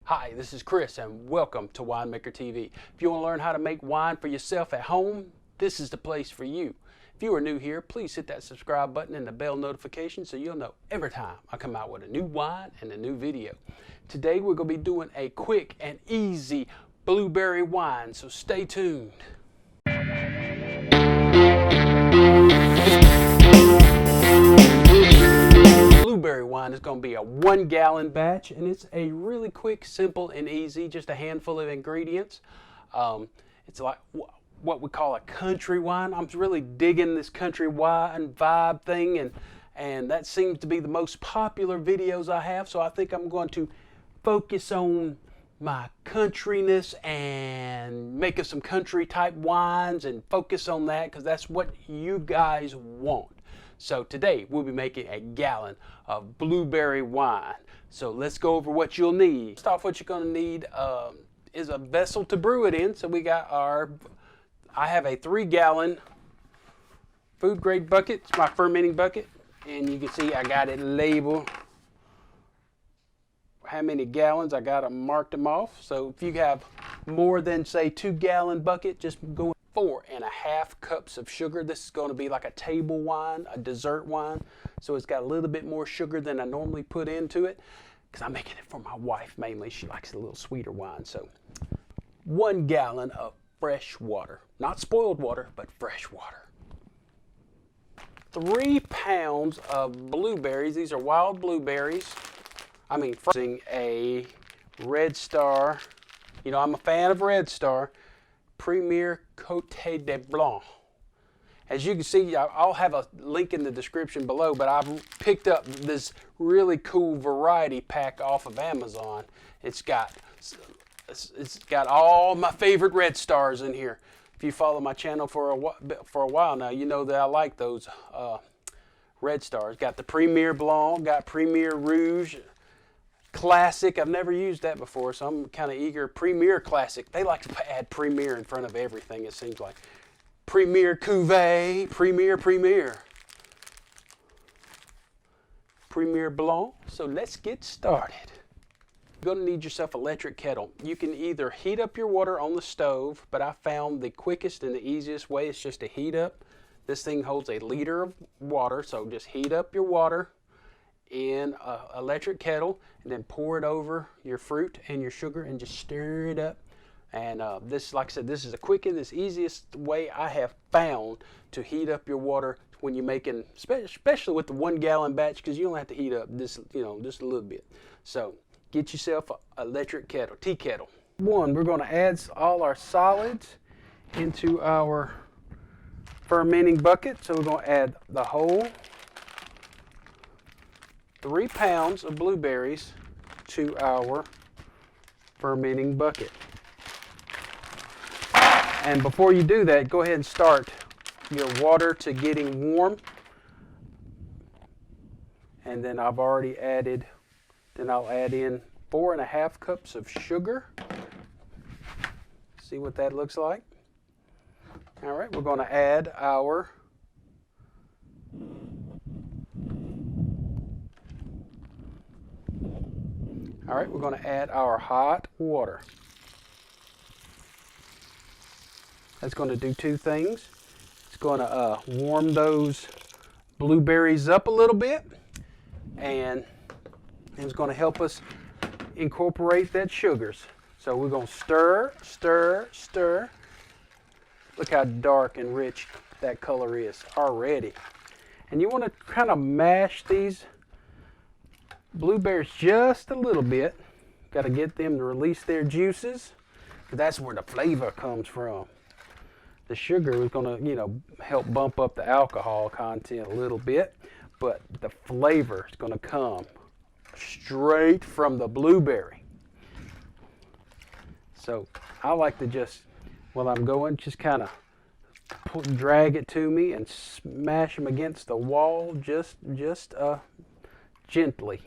Hi, this is Chris and welcome to Winemaker TV. If you want to learn how to make wine for yourself at home, this is the place for you. If you are new here, please hit that subscribe button and the bell notification so you'll know every time I come out with a new wine and a new video. Today we're going to be doing a quick and easy blueberry wine, so stay tuned. Blueberry wine is going to be a 1 gallon batch, and it's a really quick, simple, and easy, just a handful of ingredients. It's like what we call a country wine. I'm really digging this country wine vibe thing, and that seems to be the most popular videos I have, so I think I'm going to focus on my countryness and make some country type wines and focus on that because that's what you guys want. So today we'll be making a gallon of blueberry wine. So let's go over what you'll need. First off, what you're going to need is a vessel to brew it in. So we got I have a 3 gallon food grade bucket. It's my fermenting bucket. And you can see I got it labeled how many gallons. I got them, marked them off. So if you have more than say 2 gallon bucket, just go 4.5 cups of sugar. This is going to be like a table wine, a dessert wine. So it's got a little bit more sugar than I normally put into it because I'm making it for my wife mainly. She likes a little sweeter wine. So 1 gallon of fresh water, not spoiled water, but fresh water. 3 pounds of blueberries. These are wild blueberries. I mean, using a Red Star. You know, I'm a fan of Red Star. Premier Cotes de Blanc. As you can see, I'll have a link in the description below, but I've picked up this really cool variety pack off of Amazon. It's got all my favorite Red Stars in here. If you follow my channel for a while now, you know that I like those Red Stars. Got the Premier Blanc, got Premier Rouge, Classic. I've never used that before, so I'm kind of eager. Premier Classic. They like to add Premier in front of everything, it seems like. Premier Cuvée, Premier Blanc. So let's get started. You're going to need yourself an electric kettle. You can either heat up your water on the stove, but I found the quickest and the easiest way is just to heat up. This thing holds a liter of water, so just heat up your water in an electric kettle and then pour it over your fruit and your sugar and just stir it up. And this, like I said, this is the quickest, easiest way I have found to heat up your water when you're making, especially with the 1 gallon batch, because you don't have to heat up this, just a little bit. So get yourself an electric kettle, tea kettle. We're going to add all our solids into our fermenting bucket. So we're going to add the whole 3 pounds of blueberries to our fermenting bucket. And before you do that, go ahead and start your water to getting warm. And then I've already added, I'll add in 4.5 cups of sugar. See what that looks like. All right, we're going to add our hot water. That's going to do 2 things. It's going to warm those blueberries up a little bit, and it's going to help us incorporate that sugars. So we're going to stir, stir, stir. Look how dark and rich that color is already. And you want to kind of mash these blueberries just a little bit. Got to get them to release their juices, because that's where the flavor comes from. The sugar is going to, help bump up the alcohol content a little bit, but the flavor is going to come straight from the blueberry. So I like to just, while I'm going, just kind of drag it to me and smash them against the wall just gently.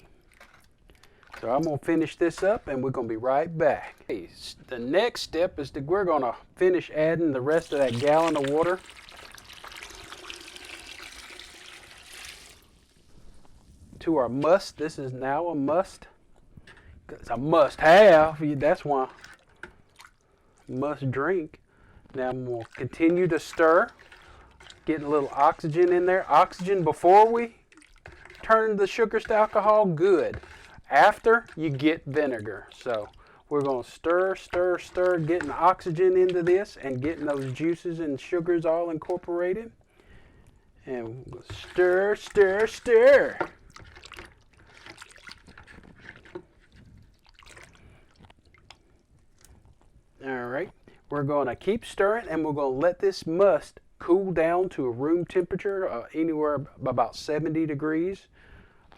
So I'm going to finish this up and we're going to be right back. Okay, the next step is that we're going to finish adding the rest of that gallon of water to our must. This is now a must. It's a must-have. That's why. Must drink. Now I'm going to continue to stir. Getting a little oxygen in there. Oxygen before we turn the sugars to alcohol, good. After, you get vinegar. So we're going to stir, stir, stir, getting oxygen into this and getting those juices and sugars all incorporated. And we'll stir, stir, stir. All right, we're going to keep stirring and we're going to let this must cool down to a room temperature, anywhere about 70 degrees.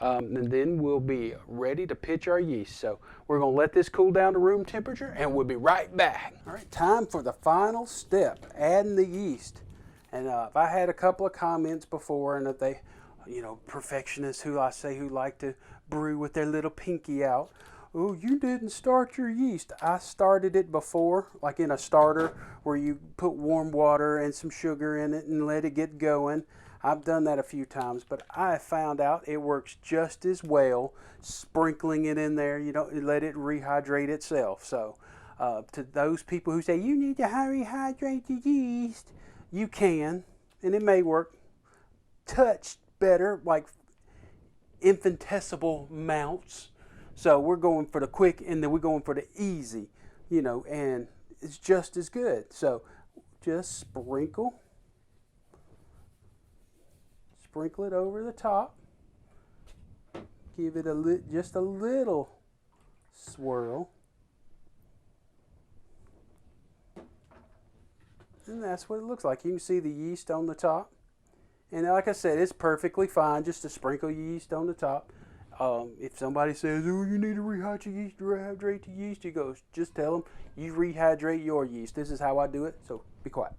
And then we'll be ready to pitch our yeast. So we're going to let this cool down to room temperature and we'll be right back. All right, time for the final step, adding the yeast. And if I had a couple of comments before, and if they, perfectionists who like to brew with their little pinky out. Oh, you didn't start your yeast. I started it before, like in a starter where you put warm water and some sugar in it and let it get going. I've done that a few times, but I found out it works just as well sprinkling it in there. You don't let it rehydrate itself. So to those people who say you need to rehydrate the yeast, you can, and it may work touch better, like infinitesimal amounts. So we're going for the quick and then we're going for the easy, and it's just as good. So just sprinkle it over the top. Give it just a little swirl. And that's what it looks like. You can see the yeast on the top. And like I said, it's perfectly fine just to sprinkle yeast on the top. If somebody says, oh, you need to rehydrate the yeast, you go, just tell them you rehydrate your yeast. This is how I do it, so be quiet.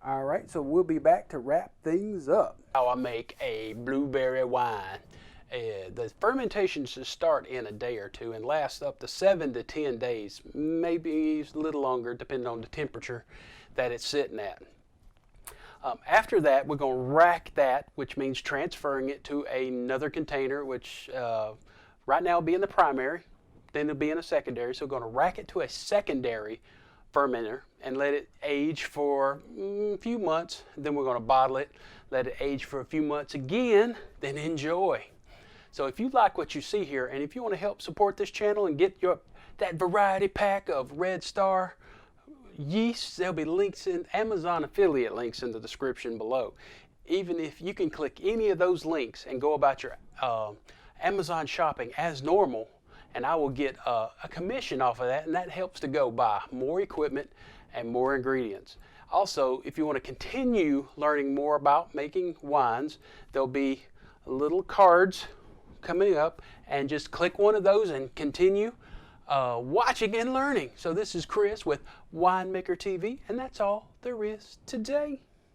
All right, so we'll be back to wrap things up. How I make a blueberry wine. The fermentation should start in a day or two and last up to 7 to 10 days, maybe a little longer depending on the temperature that it's sitting at. After that, we're going to rack that, which means transferring it to another container, which right now will be in the primary, then it'll be in a secondary. So we're going to rack it to a secondary fermenter and let it age for a few months. Then we're going to bottle it, let it age for a few months again, then enjoy. So if you like what you see here, and if you want to help support this channel and get that variety pack of Red Star yeast, there'll be links in Amazon affiliate links in the description below. Even if you can click any of those links and go about your Amazon shopping as normal, and I will get a commission off of that, and that helps to go buy more equipment and more ingredients. Also, if you want to continue learning more about making wines, there'll be little cards coming up, and just click one of those and continue watching and learning. So this is Chris with Winemaker TV, and that's all there is today.